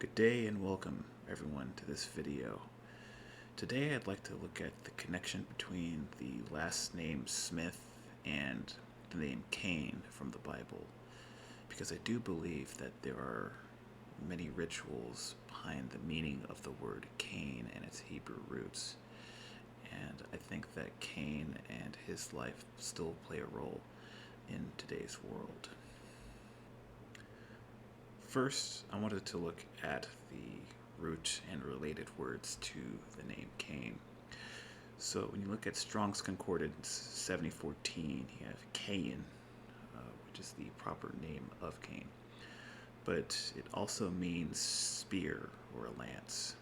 Good day and welcome everyone to this video. Today I'd like to look at the connection between the last name Smith and the name Cain from the Bible, because I do believe that there are many rituals behind the meaning of the word Cain and its Hebrew roots. And I think that Cain and his life still play a role in today's world. First, I wanted to look at the root and related words to the name Cain. So when you look at Strong's Concordance 7014, you have Cain, which is the proper name of Cain. But it also means spear or a lance.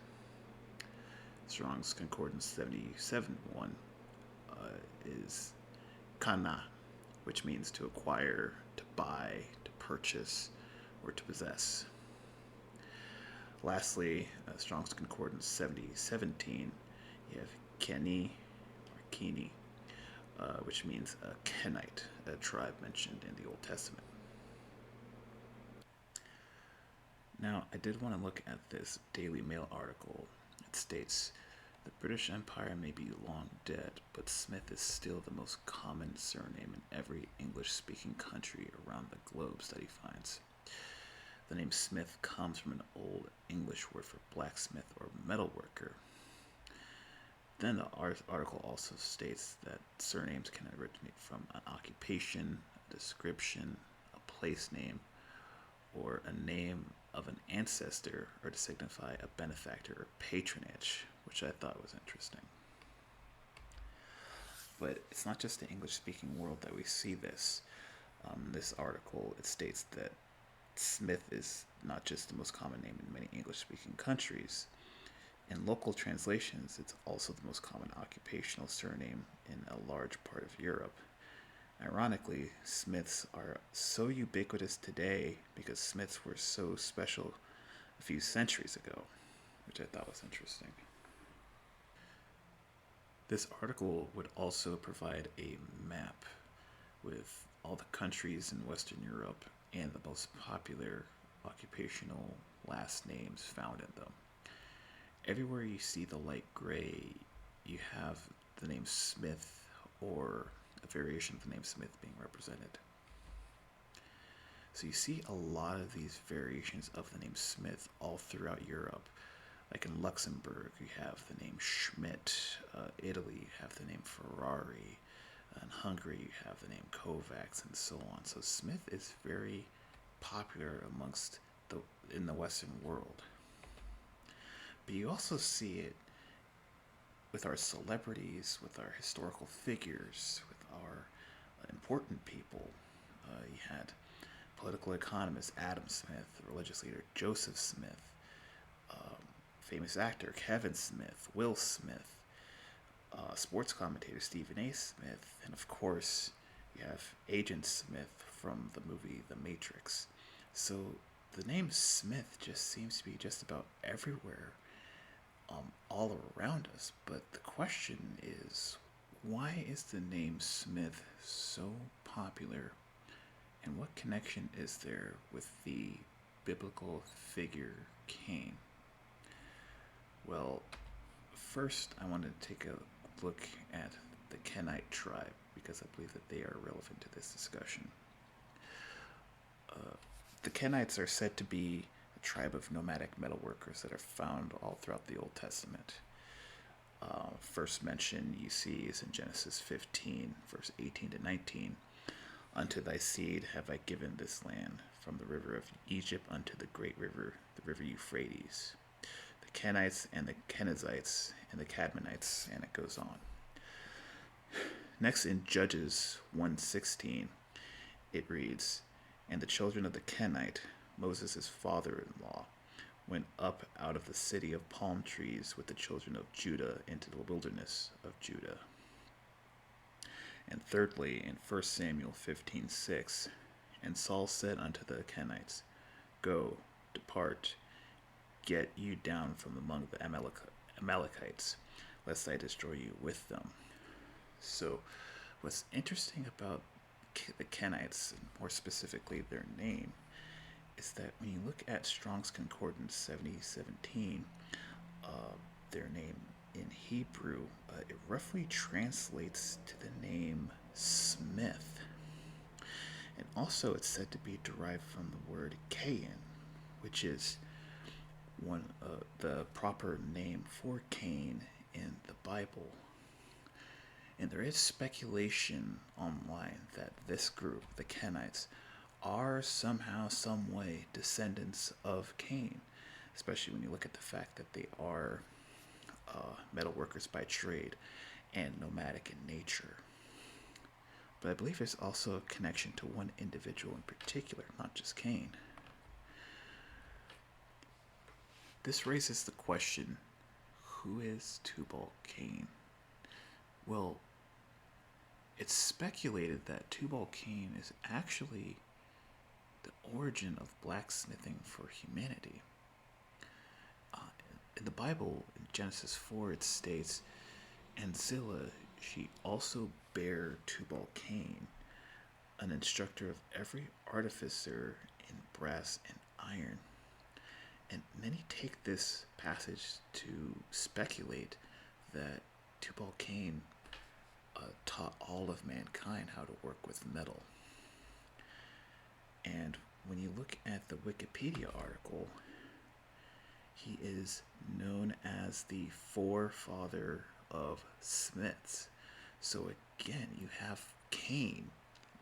Strong's Concordance 77:1 is kana, which means to acquire, to buy, to purchase, or to possess. Lastly, Strong's Concordance 70:17, you have Keni or Kini, which means a Kenite, a tribe mentioned in the Old Testament. Now, I did want to look at this Daily Mail article. It states, "The British Empire may be long dead, but Smith is still the most common surname in every English-speaking country around the globe study finds." The name Smith comes from an old English word for blacksmith or metalworker. Then the article also states that surnames can originate from an occupation, a description, a place name, or a name of an ancestor, or to signify a benefactor or patronage, which I thought was interesting. But it's not just the English-speaking world that we see this. This article, it states that Smith is not just the most common name in many English-speaking countries. In local translations, it's also the most common occupational surname in a large part of Europe. Ironically, Smiths are so ubiquitous today because Smiths were so special a few centuries ago, which I thought was interesting. This article would also provide a map with all the countries in Western Europe and the most popular occupational last names found in them. Everywhere you see the light gray, you have the name Smith or a variation of the name Smith being represented. So you see a lot of these variations of the name Smith all throughout Europe. Like in Luxembourg, you have the name Schmidt. Italy, you have the name Ferrari. In Hungary, you have the name Kovacs, and so on. So Smith is very popular in the Western world. But you also see it with our celebrities, with our historical figures, with our important people. You had political economist Adam Smith, religious leader Joseph Smith, famous actor Kevin Smith, Will Smith, sports commentator Stephen A. Smith, and of course, you have Agent Smith from the movie The Matrix. So the name Smith just seems to be just about everywhere, all around us. But the question is, why is the name Smith so popular? And what connection is there with the biblical figure Cain? Well, first I want to take a look at the Kenite tribe because I believe that they are relevant to this discussion. The Kenites are said to be a tribe of nomadic metalworkers that are found all throughout the Old Testament. First mention you see is in Genesis 15, verse 18 to 19. "Unto thy seed have I given this land, from the river of Egypt unto the great river, the river Euphrates, the Kenites and the Kenizzites and the Cadmonites," and it goes on. Next in Judges 1:16, it reads, "And the children of the Kenite, Moses' father-in-law, went up out of the city of palm trees with the children of Judah into the wilderness of Judah." And thirdly, in 1 Samuel 15:6, "And Saul said unto the Kenites, Go, depart, get you down from among the Amalekites, lest I destroy you with them." So what's interesting about the Kenites, and more specifically their name, is that when you look at Strong's Concordance 7017, uh, their name in Hebrew, it roughly translates to the name Smith. And also, it's said to be derived from the word Cain, which is the proper name for Cain in the Bible. And there is speculation online that this group, the Kenites, are somehow, some way descendants of Cain, especially when you look at the fact that they are metal workers by trade and nomadic in nature. But I believe there's also a connection to one individual in particular, not just Cain. This raises the question, who is Tubal-Cain? Well, it's speculated that Tubal-Cain is actually the origin of blacksmithing for humanity. In the Bible, in Genesis 4, it states, "And Zillah, she also bare Tubal-Cain, an instructor of every artificer in brass and iron." And many take this passage to speculate that Tubal-Cain taught all of mankind how to work with metal. And when you look at the Wikipedia article, he is known as the forefather of smiths. So again, you have Cain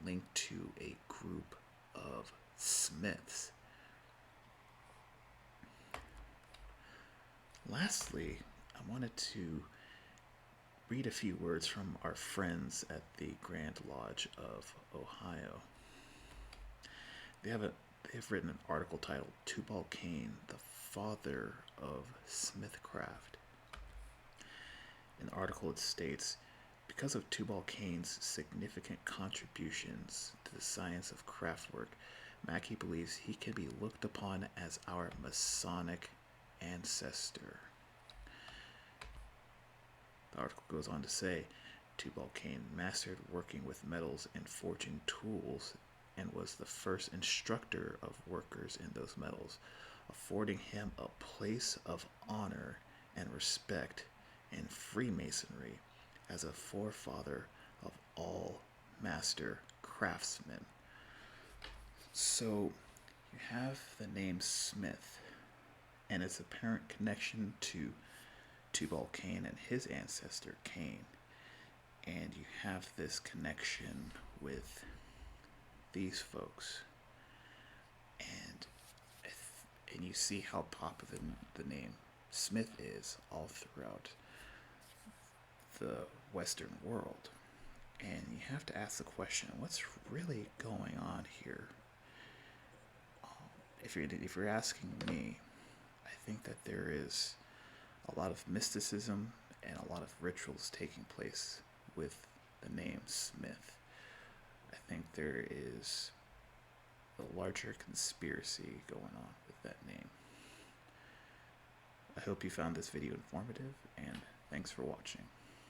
linked to a group of smiths. Lastly, I wanted to read a few words from our friends at the Grand Lodge of Ohio. They have written an article titled "Tubal-Cain, the Father of Smithcraft." In the article it states, "Because of Tubal-Cain's significant contributions to the science of craftwork, Mackey believes he can be looked upon as our Masonic ancestor." The article goes on to say, Tubal-Cain mastered working with metals and forging tools and was the first instructor of workers in those metals, affording him a place of honor and respect in Freemasonry as a forefather of all master craftsmen. So you have the name Smith and its apparent connection to Tubal-Cain and his ancestor Cain, and you have this connection with these folks, and you see how popular the name Smith is all throughout the Western world. And you have to ask the question, what's really going on here? If you're asking me, I think that there is a lot of mysticism and a lot of rituals taking place with the name Smith. I think there is a larger conspiracy going on with that name. I hope you found this video informative, and thanks for watching.